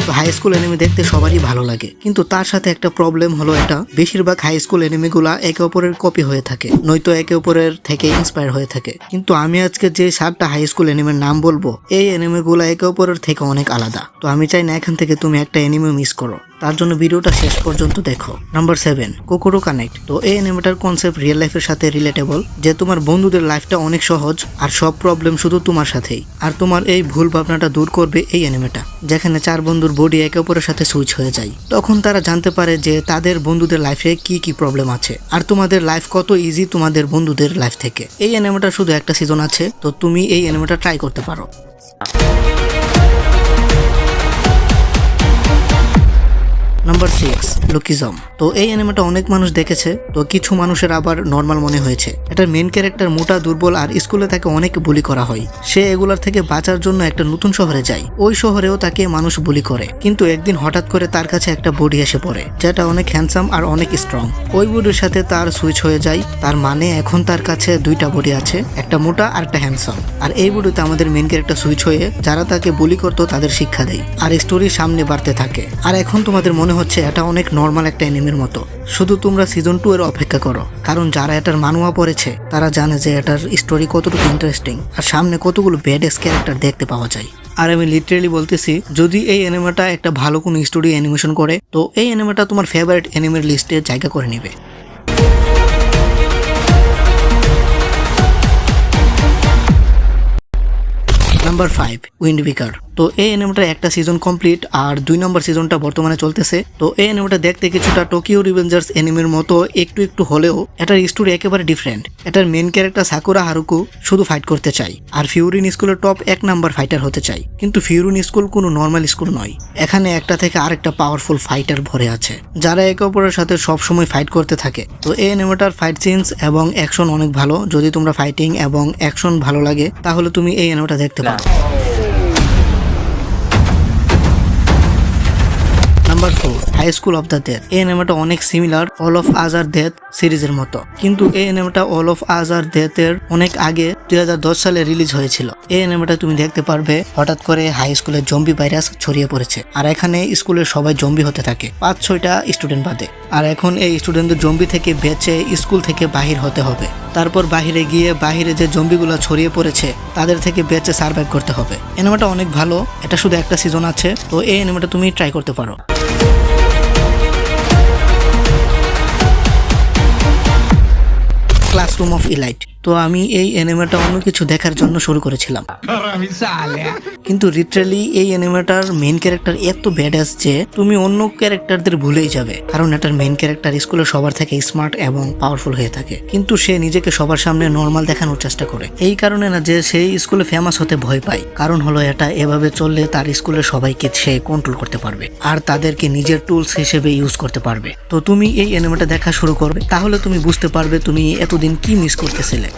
তো high school anime দেখতে সবারই ভালো লাগে, কিন্তু তার সাথে একটা প্রবলেম হলো এটা, বেশিরভাগ হাই স্কুল এনিমেগুলা একে অপরের কপি হয়ে থাকে, নয়তো একে অপরের থেকে ইন্সপায়ার হয়ে থাকে। কিন্তু আমি আজকে যে 7টা হাই স্কুল এনিমের নাম বলবো, এই এনিমেগুলা একে অপরের থেকে অনেক আলাদা। তো আমি চাই না এখান থেকে তুমি একটা এনিমে মিস করো, তার জন্য ভিডিওটা শেষ পর্যন্ত দেখো। Number 7, Kokoro Connect. তো এই এনিমেটার কনসেপ্ট রিয়েল লাইফের সাথে রিলেটেবল, যে তোমার বন্ধুদের লাইফটা অনেক সহজ আর সব প্রবলেম শুধু তোমার সাথেই, আর তোমার এই ভুল ভাবনাটা দূর করবে এই এনিমেটা। যেখানে 4 বন্ধুর বডি একে অপরের সাথে সুইচ হয়ে যায়, তখন তারা জানতে পারে যে তাদের বন্ধুদের লাইফে কি কি প্রবলেম আছে, আর তোমাদের লাইফ কত ইজি তোমাদের বন্ধুদের লাইফ থেকে। এই এনিমেটা শুধু একটা সিজন আছে, তো তুমি এই এনিমেটা ট্রাই করতে পারো। নাম্বার 6, লুকিজম। তো এই অ্যানিমেটা অনেক মানুষ দেখেছে, তো কিছু মানুষের আবার নর্মাল মনে হয়েছে। এটার মেন ক্যারেক্টার মোটা, দুর্বল, আর স্কুলে তাকে অনেক বুলি করা হয়। সে এগুলার থেকে বাঁচার জন্য একটা নতুন শহরে যায়। ওই শহরেও তাকে মানুষ বুলি করে, কিন্তু একদিন হঠাৎ করে তার কাছে একটা বডি এসে পড়ে, যেটা অনেক হ্যান্ডসাম আর অনেক স্ট্রং। ওই বডির সাথে তার সুইচ হয়ে যায়, তার মানে এখন তার কাছে 2টা বডি আছে, একটা মোটা আর একটা হ্যান্ডসাম। আর এই বডিতে আমাদের মেন ক্যারেক্টার সুইচ হয়ে যারা তাকে বুলি করতো তাদের শিক্ষা দেয়, আর স্টোরি সামনে বাড়তে থাকে। আর এখন তোমাদের মনে হচ্ছে এটা অনেক নর্মাল একটা এনিমের মতো, শুধু তোমরা সিজন 2 এর অপেক্ষা করো, কারণ যারা এটার মানুয়া পড়েছে তারা জানে যে এটার স্টোরি কতটুকু ইন্টারেস্টিং আর সামনে কতগুলো ব্যাডএস ক্যারেক্টার দেখতে পাওয়া যায়। আর আমি লিটারেলি বলতেছি, যদি এই অ্যানিমেটা একটা ভালো কোনো স্টোরি অ্যানিমেশন করে, তো এই অ্যানিমেটা তোমার ফেভারিট অ্যানিমের লিস্টে জায়গা করে নেবে। নাম্বার 5, উইন্ড বেকার। তো এই অ্যানিমেটার একটা সিজন কমপ্লিট আর 2 নম্বর সিজনটা বর্তমানে চলতেছে। তো এই অ্যানিমেটা দেখতে কিছুটা টোকিও রিভেঞ্জার্স অ্যানিমের মতো একটু হলেও এটার স্টোরি একেবারে ডিফারেন্ট। এটার মেন ক্যারেক্টার সাকুরা হারুকু শুধু ফাইট করতে চায়, আর ফিউরিন স্কুলের টপ 1 নাম্বার ফাইটার হতে চায়। কিন্তু ফিউরিন স্কুল কোনো নর্মাল স্কুল নয়, এখানে একটা থেকে আরেকটা পাওয়ারফুল ফাইটার ভরে আছে, যারা একে অপরের সাথে সবসময় ফাইট করতে থাকে। তো এই অ্যানিমেটার ফাইট সিনস এবং অ্যাকশন অনেক ভালো। যদি তোমরা ফাইটিং এবং অ্যাকশন ভালো লাগে, তাহলে তুমি এই অ্যানিমেটা দেখতে পারো। Number 4, high school of the death. এই অ্যানিমেটা অনেক similar all of us are death সিরিজের মতো, কিন্তু এই অ্যানিমেটা all of us are death এর অনেক আগে 2010 সালে রিলিজ হয়েছিল। এই অ্যানিমেটা তুমি দেখতে পারবে হঠাৎ করে হাই স্কুলে জম্বি ভাইরাস ছড়িয়ে পড়েছে, আর এখানে স্কুলের সবাই জম্বি হতে থাকে 5-6টা স্টুডেন্ট বাদে। আর এখন এই স্টুডেন্টদের জম্বি থেকে বেঁচে স্কুল থেকে বাহির হতে হবে। তারপর বাহিরে গিয়ে বাহিরে যে জম্বিগুলো ছড়িয়ে পড়েছে তাদের থেকে বেঁচে সার্ভাইভ করতে হবে। অ্যানিমেটা অনেক ভালো, এটা শুধু একটা সিজন আছে, তো এই অ্যানিমেটা তুমি ট্রাই করতে পারো। Classroom of elite. তো আমি এই অ্যানিমেটা অন্য কিছু দেখার জন্য শুরু করেছিলাম, কিন্তু লিটারালি এই অ্যানিমেটার মেইন ক্যারেক্টার এত ব্যাডাস যে তুমি অন্য ক্যারেক্টারদের ভুলেই যাবে, কারণ এটার মেইন ক্যারেক্টার স্কুলে সবার থেকে স্মার্ট এবং পাওয়ারফুল হয়ে থাকে, কিন্তু সে নিজেকে সবার সামনে নর্মাল দেখানোর চেষ্টা করে। এই কারণে না যে সেই স্কুলে ফেমাস হতে ভয় পায়, কারণ হলো এটা এভাবে চললে তার স্কুলের সবাইকে সে কন্ট্রোল করতে পারবে আর তাদেরকে নিজের টুলস হিসেবে ইউজ করতে পারবে। তো তুমি এই অ্যানিমেটা দেখা শুরু করবে, তাহলে তুমি বুঝতে পারবে তুমি এতদিন কি মিস করতেছিলে।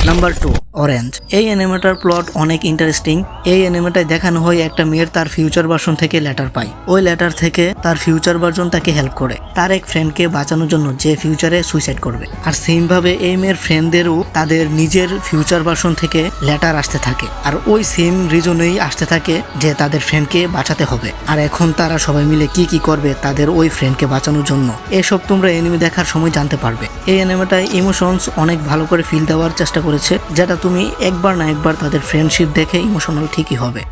Number 2, orange. এই অ্যানিমেটার প্লট অনেক ইন্টারেস্টিং। এই অ্যানিমেটায় দেখানো হয় একটা মেয়ের তার ফিউচার ভার্সন থেকে লেটার পায়। ওই লেটার থেকে তার ফিউচার ভার্সন তাকে হেল্প করে তার এক ফ্রেন্ডকে বাঁচানোর জন্য, যে ফিউচারে সুইসাইড করবে। আর সেম ভাবে এই মেয়ের ফ্রেন্ডদেরও তাদের নিজের ফিউচার ভার্সন থেকে লেটার আসতে থাকে, আর ওই সেম রিজনেই আসতে থাকে যে তাদের ফ্রেন্ডকে বাঁচাতে হবে। আর এখন তারা সবাই মিলে কি কি করবে তাদের ওই ফ্রেন্ডকে বাঁচানোর জন্য, এসব তোমরা অ্যানিমে দেখার সময় জানতে পারবে। এই অ্যানিমেটায় ইমোশনস অনেক ভালো করে ফিল দেওয়ার চেষ্টা করেছে, যেটা তুমি একবার না একবার তাদের ফ্রেন্ডশিপ দেখে ইমোশনাল ঠিকই হবে।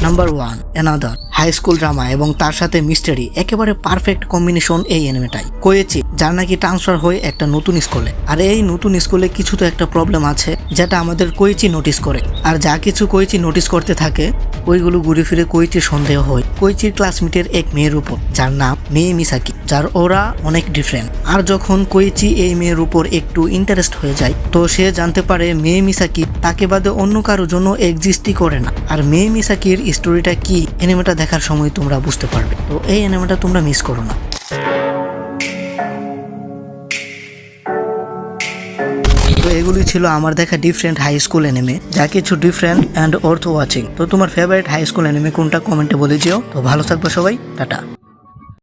Number 1, another. High school drama এবং তার সাথে মিস্টারি একেবারে পারফেক্ট কম্বিনেশন এই অ্যানিমেটাই। কোয়েচি যার নাকি ট্রান্সফার হয় একটা নতুন স্কুলে, আর এই নতুন স্কুলে কিছু তো একটা প্রবলেম আছে যেটা আমাদের কোয়েচি নোটিস করে, আর যা কিছু কোয়েচি নোটিস করতে থাকে ওইগুলো ঘুরে ফিরে কোয়েচির সন্দেহ হয় কোয়েচির ক্লাসমেটের এক মেয়ের উপর, যার নাম মেয়ে মিসাকি, যার ওরা অনেক ডিফারেন্ট। আর যখন কোয়েচি এই মেয়ের উপর একটু ইন্টারেস্ট হয়ে যায়, তো সে জানতে পারে মেয়ে মিসাকি তাকে বাদে অন্য কারোর জন্য এক্সিস্টই করে না। আর মেয়ে মিসাকির স্টোরিটা কি অ্যানিমেটা দেখার সময় তোমরা বুঝতে পারবে, তো এই অ্যানিমেটা তোমরা মিস করো না। তো এগুলি ছিল আমার দেখা ডিফারেন্ট হাই স্কুল অ্যানিমে, যা কিছু ডিফারেন্ট অ্যান্ড অর্থ ওয়াচিং। তো তোমার ফেভারিট হাই স্কুল অ্যানিমে কোনটা কমেন্টে বলে যেও। তো ভালো থাকবে সবাই, টাটা।